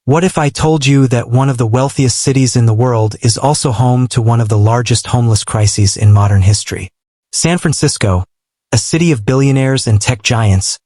What if I told you that one of the wealthiest cities in the world is also home to one of the largest homeless crises in modern history? San Francisco, a city of billionaires and tech giants,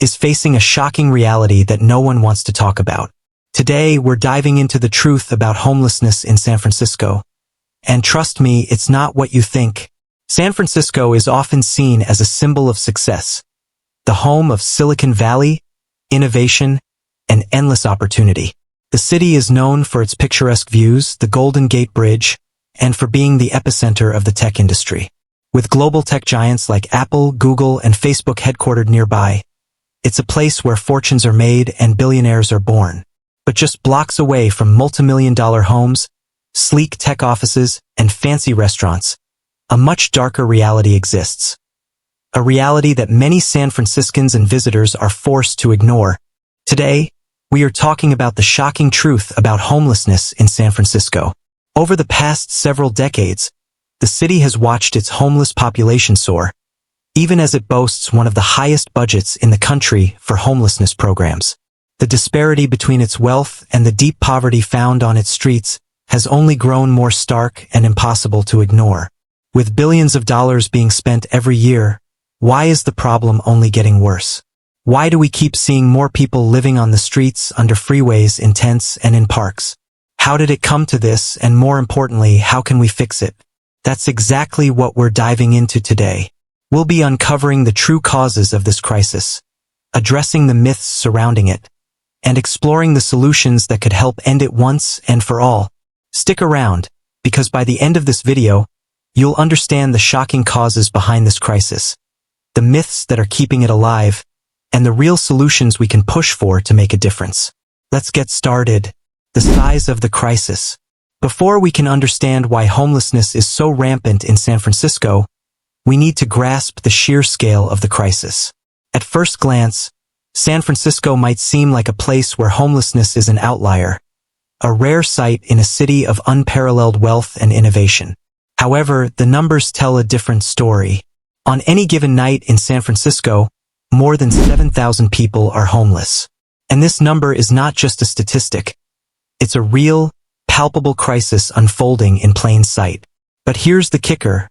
is facing a shocking reality that no one wants to talk about. Today, we're diving into the truth about homelessness in San Francisco. And trust me, it's not what you think. San Francisco is often seen as a symbol of success, the home of Silicon Valley, innovation, and endless opportunity. The city is known for its picturesque views, the Golden Gate Bridge, and for being the epicenter of the tech industry. With global tech giants like Apple, Google, and Facebook headquartered nearby, it's a place where fortunes are made and billionaires are born. But just blocks away from multi-million-dollar homes, sleek tech offices, and fancy restaurants, a much darker reality exists. A reality that many San Franciscans and visitors are forced to ignore. Today, we are talking about the shocking truth about homelessness in San Francisco. Over the past several decades, the city has watched its homeless population soar, even as it boasts one of the highest budgets in the country for homelessness programs. The disparity between its wealth and the deep poverty found on its streets has only grown more stark and impossible to ignore. With billions of dollars being spent every year, why is the problem only getting worse? Why do we keep seeing more people living on the streets, under freeways, in tents, and in parks? How did it come to this, and more importantly, how can we fix it? That's exactly what we're diving into today. We'll be uncovering the true causes of this crisis, addressing the myths surrounding it, and exploring the solutions that could help end it once and for all. Stick around, because by the end of this video, you'll understand the shocking causes behind this crisis, the myths that are keeping it alive, and the real solutions we can push for to make a difference. Let's get started. The size of the crisis. Before we can understand why homelessness is so rampant in San Francisco, we need to grasp the sheer scale of the crisis. At first glance, San Francisco might seem like a place where homelessness is an outlier, a rare sight in a city of unparalleled wealth and innovation. However, the numbers tell a different story. On any given night in San Francisco, more than 7,000 people are homeless. And this number is not just a statistic. It's a real, palpable crisis unfolding in plain sight. But here's the kicker.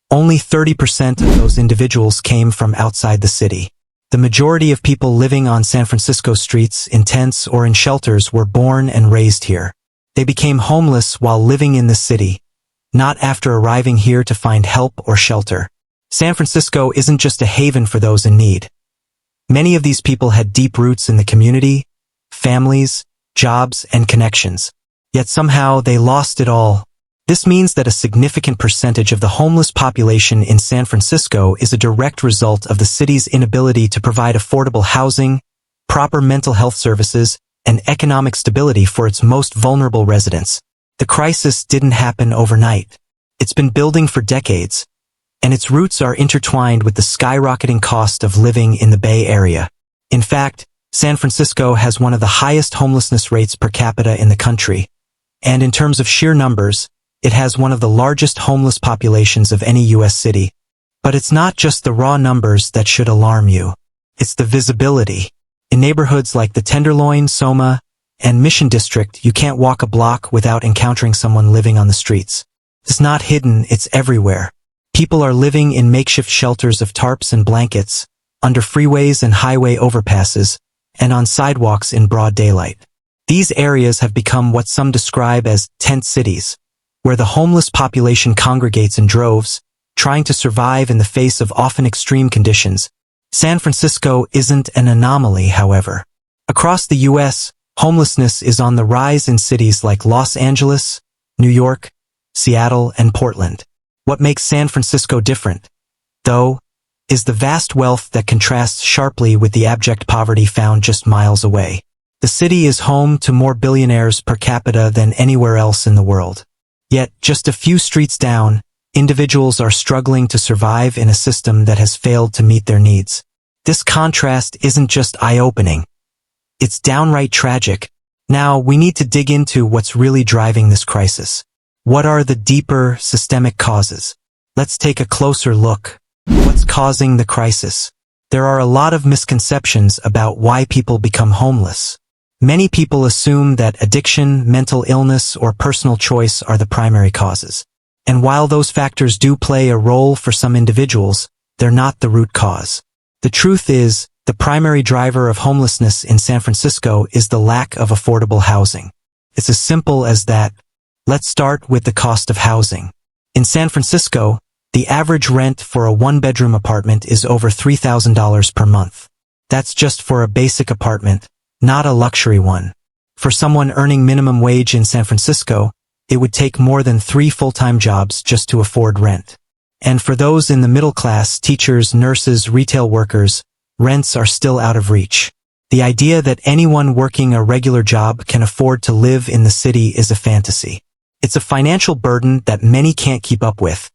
Only 30% of those individuals came from outside the city. The majority of people living on San Francisco streets, in tents or in shelters, were born and raised here. They became homeless while living in the city, not after arriving here to find help or shelter. San Francisco isn't just a haven for those in need. Many of these people had deep roots in the community, families, jobs, and connections. Yet somehow they lost it all. This means that a significant percentage of the homeless population in San Francisco is a direct result of the city's inability to provide affordable housing, proper mental health services, and economic stability for its most vulnerable residents. The crisis didn't happen overnight. It's been building for decades, and its roots are intertwined with the skyrocketing cost of living in the Bay Area. In fact, San Francisco has one of the highest homelessness rates per capita in the country, and in terms of sheer numbers, it has one of the largest homeless populations of any U.S. city. But it's not just the raw numbers that should alarm you. It's the visibility. In neighborhoods like the Tenderloin, Soma, and Mission District, you can't walk a block without encountering someone living on the streets. It's not hidden, it's everywhere. People are living in makeshift shelters of tarps and blankets, under freeways and highway overpasses, and on sidewalks in broad daylight. These areas have become what some describe as tent cities, where the homeless population congregates in droves, trying to survive in the face of often extreme conditions. San Francisco isn't an anomaly, however. Across the U.S., homelessness is on the rise in cities like Los Angeles, New York, Seattle, and Portland. What makes San Francisco different, though, is the vast wealth that contrasts sharply with the abject poverty found just miles away. The city is home to more billionaires per capita than anywhere else in the world. Yet, just a few streets down, individuals are struggling to survive in a system that has failed to meet their needs. This contrast isn't just eye-opening. It's downright tragic. Now, we need to dig into what's really driving this crisis. What are the deeper, systemic causes? Let's take a closer look. What's causing the crisis? There are a lot of misconceptions about why people become homeless. Many people assume that addiction, mental illness, or personal choice are the primary causes. And while those factors do play a role for some individuals, they're not the root cause. The truth is, the primary driver of homelessness in San Francisco is the lack of affordable housing. It's as simple as that. Let's start with the cost of housing. In San Francisco, the average rent for a one-bedroom apartment is over $3,000 per month. That's just for a basic apartment, not a luxury one. For someone earning minimum wage in San Francisco, it would take more than 3 full-time jobs just to afford rent. And for those in the middle class, teachers, nurses, retail workers, rents are still out of reach. The idea that anyone working a regular job can afford to live in the city is a fantasy. It's a financial burden that many can't keep up with.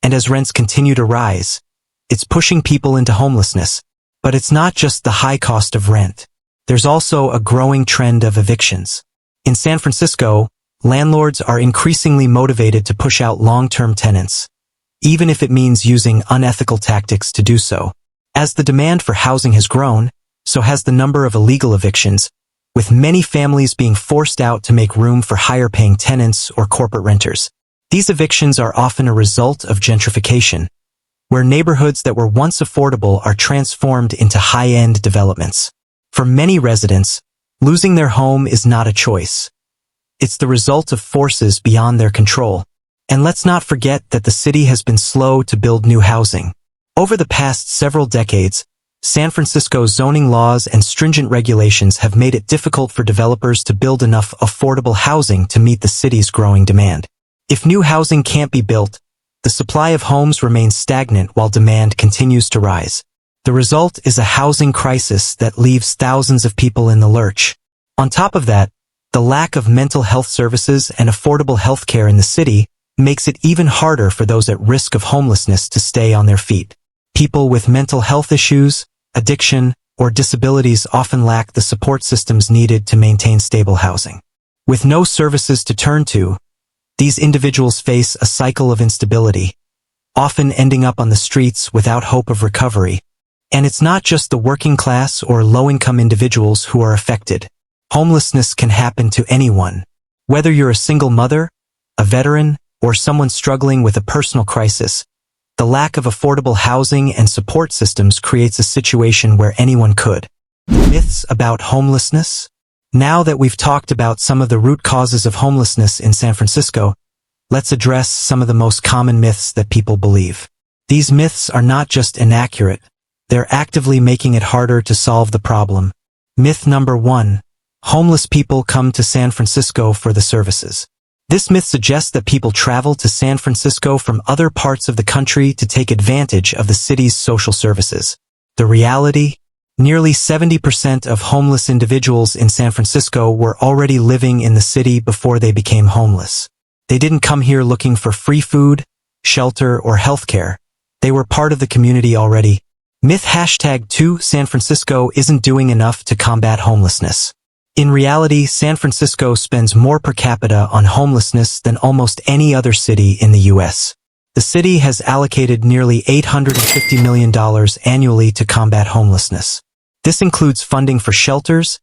And as rents continue to rise, it's pushing people into homelessness. But it's not just the high cost of rent. There's also a growing trend of evictions. In San Francisco, landlords are increasingly motivated to push out long-term tenants, even if it means using unethical tactics to do so. As the demand for housing has grown, so has the number of illegal evictions, with many families being forced out to make room for higher-paying tenants or corporate renters. These evictions are often a result of gentrification, where neighborhoods that were once affordable are transformed into high-end developments. For many residents, losing their home is not a choice. It's the result of forces beyond their control. And let's not forget that the city has been slow to build new housing. Over the past several decades, San Francisco's zoning laws and stringent regulations have made it difficult for developers to build enough affordable housing to meet the city's growing demand. If new housing can't be built, the supply of homes remains stagnant while demand continues to rise. The result is a housing crisis that leaves thousands of people in the lurch. On top of that, the lack of mental health services and affordable health care in the city makes it even harder for those at risk of homelessness to stay on their feet. People with mental health issues, addiction, or disabilities often lack the support systems needed to maintain stable housing. With no services to turn to, these individuals face a cycle of instability, often ending up on the streets without hope of recovery. And it's not just the working class or low-income individuals who are affected. Homelessness can happen to anyone. Whether you're a single mother, a veteran, or someone struggling with a personal crisis, the lack of affordable housing and support systems creates a situation where anyone could. Myths about homelessness? Now that we've talked about some of the root causes of homelessness in San Francisco, let's address some of the most common myths that people believe. These myths are not just inaccurate, they're actively making it harder to solve the problem. Myth number 1. Homeless people come to San Francisco for the services. This myth suggests that people travel to San Francisco from other parts of the country to take advantage of the city's social services. The reality? Nearly 70% of homeless individuals in San Francisco were already living in the city before they became homeless. They didn't come here looking for free food, shelter, or healthcare. They were part of the community already. Myth #2 San Francisco isn't doing enough to combat homelessness. In reality, San Francisco spends more per capita on homelessness than almost any other city in the U.S. The city has allocated nearly $850 million annually to combat homelessness. This includes funding for shelters,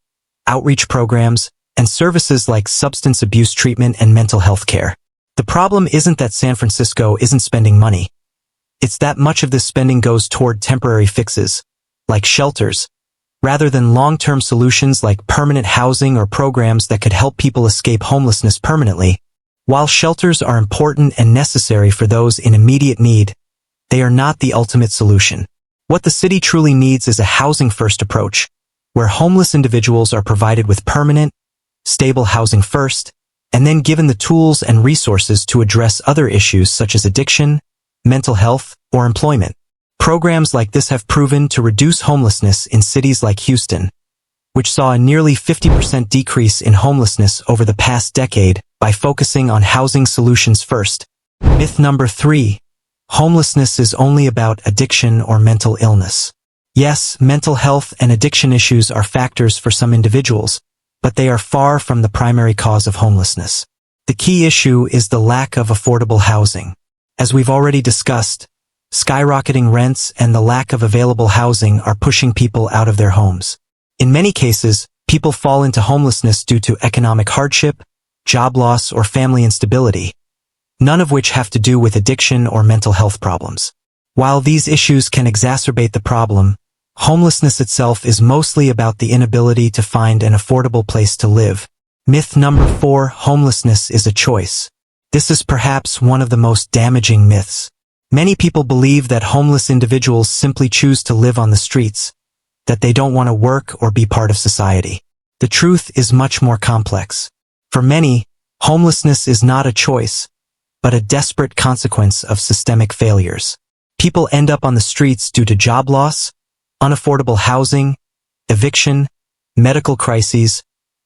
outreach programs, and services like substance abuse treatment and mental health care. The problem isn't that San Francisco isn't spending money. It's that much of this spending goes toward temporary fixes, like shelters, rather than long-term solutions like permanent housing or programs that could help people escape homelessness permanently. While shelters are important and necessary for those in immediate need, they are not the ultimate solution. What the city truly needs is a housing-first approach, where homeless individuals are provided with permanent, stable housing first, and then given the tools and resources to address other issues such as addiction, mental health, or employment. Programs like this have proven to reduce homelessness in cities like Houston, which saw a nearly 50% decrease in homelessness over the past decade by focusing on housing solutions first. Myth number 3. Homelessness is only about addiction or mental illness. Yes, mental health and addiction issues are factors for some individuals, but they are far from the primary cause of homelessness. The key issue is the lack of affordable housing. As we've already discussed, skyrocketing rents and the lack of available housing are pushing people out of their homes. In many cases, People fall into homelessness due to economic hardship, job loss, or family instability, none of which have to do with addiction or mental health problems. While these issues can exacerbate the problem, homelessness itself is mostly about the inability to find an affordable place to live. Myth number 4: homelessness is a choice. This is perhaps one of the most damaging myths. Many people believe that homeless individuals simply choose to live on the streets, that they don't want to work or be part of society. The truth is much more complex. For many, homelessness is not a choice, but a desperate consequence of systemic failures. People end up on the streets due to job loss, unaffordable housing, eviction, medical crises,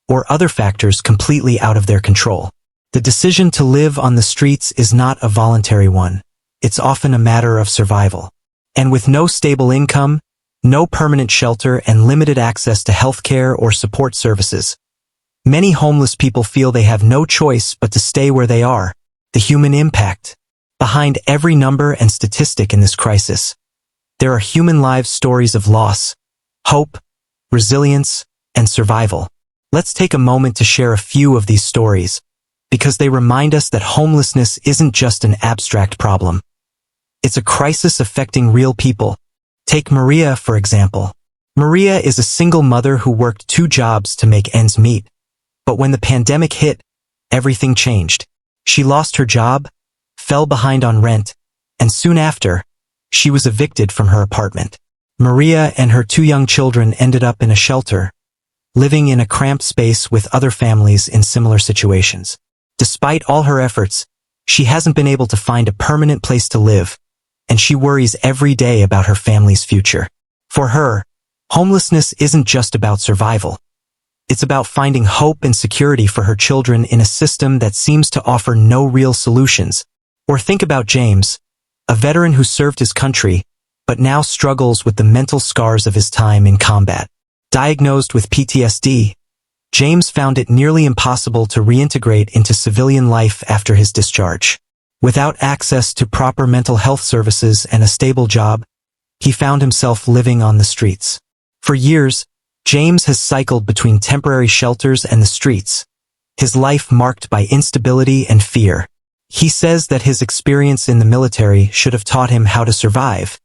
or other factors completely out of their control. The decision to live on the streets is not a voluntary one. It's often a matter of survival. And with no stable income, no permanent shelter, and limited access to healthcare or support services, many homeless people feel they have no choice but to stay where they are. The human impact. Behind every number and statistic in this crisis, there are human lives, stories of loss, hope, resilience, and survival. Let's take a moment to share a few of these stories, because they remind us that homelessness isn't just an abstract problem. It's a crisis affecting real people. Take Maria, for example. Maria is a single mother who worked 2 jobs to make ends meet. But when the pandemic hit, everything changed. She lost her job, fell behind on rent, and soon after, she was evicted from her apartment. Maria and her 2 young children ended up in a shelter, living in a cramped space with other families in similar situations. Despite all her efforts, she hasn't been able to find a permanent place to live, and she worries every day about her family's future. For her, homelessness isn't just about survival. It's about finding hope and security for her children in a system that seems to offer no real solutions. Or think about James, a veteran who served his country, but now struggles with the mental scars of his time in combat. Diagnosed with PTSD, James found it nearly impossible to reintegrate into civilian life after his discharge. Without access to proper mental health services and a stable job, he found himself living on the streets. For years, James has cycled between temporary shelters and the streets, his life marked by instability and fear. He says that his experience in the military should have taught him how to survive,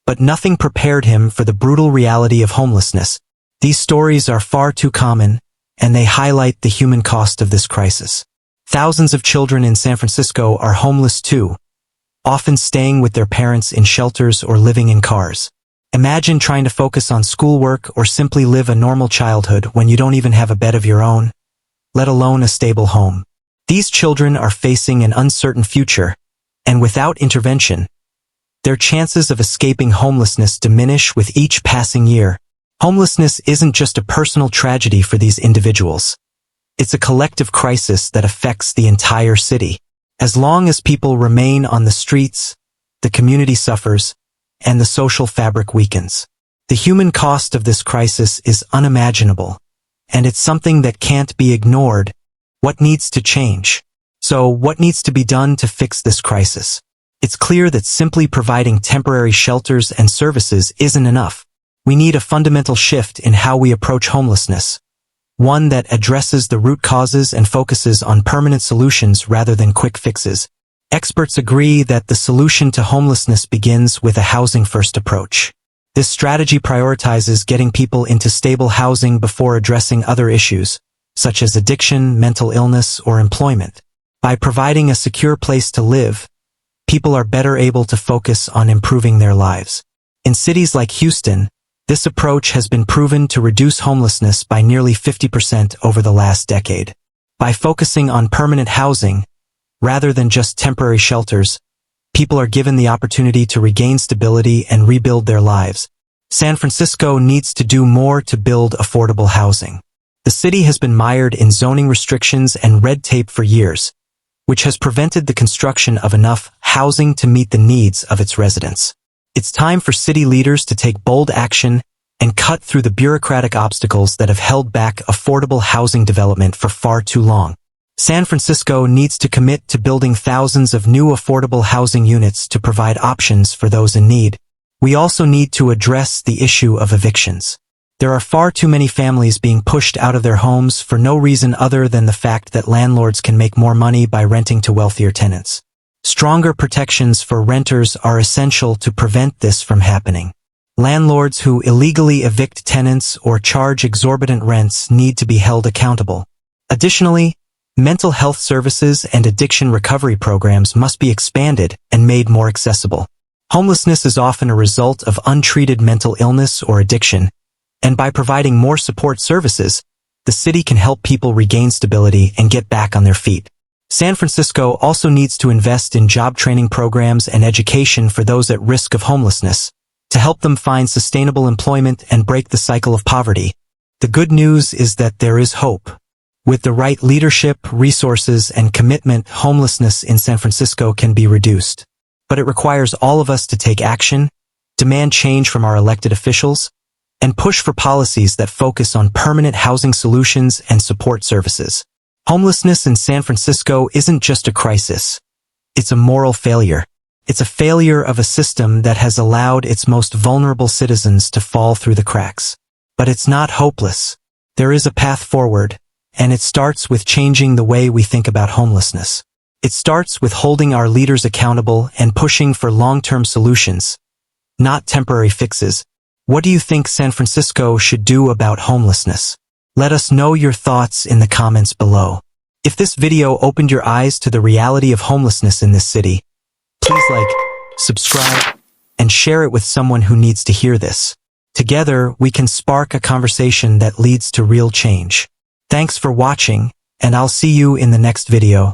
but nothing prepared him for the brutal reality of homelessness. These stories are far too common, and they highlight the human cost of this crisis. Thousands of children in San Francisco are homeless too, often staying with their parents in shelters or living in cars. Imagine trying to focus on schoolwork or simply live a normal childhood when you don't even have a bed of your own, let alone a stable home. These children are facing an uncertain future, and without intervention, their chances of escaping homelessness diminish with each passing year. Homelessness isn't just a personal tragedy for these individuals. It's a collective crisis that affects the entire city. As long as people remain on the streets, the community suffers, and the social fabric weakens. The human cost of this crisis is unimaginable, and it's something that can't be ignored. What needs to change? So, what needs to be done to fix this crisis? It's clear that simply providing temporary shelters and services isn't enough. We need a fundamental shift in how we approach homelessness, one that addresses the root causes and focuses on permanent solutions rather than quick fixes. Experts agree that the solution to homelessness begins with a housing-first approach. This strategy prioritizes getting people into stable housing before addressing other issues, such as addiction, mental illness, or employment. By providing a secure place to live, people are better able to focus on improving their lives. In cities like Houston, this approach has been proven to reduce homelessness by nearly 50% over the last decade. By focusing on permanent housing, rather than just temporary shelters, people are given the opportunity to regain stability and rebuild their lives. San Francisco needs to do more to build affordable housing. The city has been mired in zoning restrictions and red tape for years, which has prevented the construction of enough housing to meet the needs of its residents. It's time for city leaders to take bold action and cut through the bureaucratic obstacles that have held back affordable housing development for far too long. San Francisco needs to commit to building thousands of new affordable housing units to provide options for those in need. We also need to address the issue of evictions. There are far too many families being pushed out of their homes for no reason other than the fact that landlords can make more money by renting to wealthier tenants. Stronger protections for renters are essential to prevent this from happening. Landlords who illegally evict tenants or charge exorbitant rents need to be held accountable. Additionally, mental health services and addiction recovery programs must be expanded and made more accessible. Homelessness is often a result of untreated mental illness or addiction, and by providing more support services, the city can help people regain stability and get back on their feet. San Francisco also needs to invest in job training programs and education for those at risk of homelessness, to help them find sustainable employment and break the cycle of poverty. The good news is that there is hope. With the right leadership, resources, and commitment, homelessness in San Francisco can be reduced. But it requires all of us to take action, demand change from our elected officials, and push for policies that focus on permanent housing solutions and support services. Homelessness in San Francisco isn't just a crisis. It's a moral failure. It's a failure of a system that has allowed its most vulnerable citizens to fall through the cracks. But it's not hopeless. There is a path forward, and it starts with changing the way we think about homelessness. It starts with holding our leaders accountable and pushing for long-term solutions, not temporary fixes. What do you think San Francisco should do about homelessness? Let us know your thoughts in the comments below. If this video opened your eyes to the reality of homelessness in this city, please like, subscribe, and share it with someone who needs to hear this. Together, we can spark a conversation that leads to real change. Thanks for watching, and I'll see you in the next video.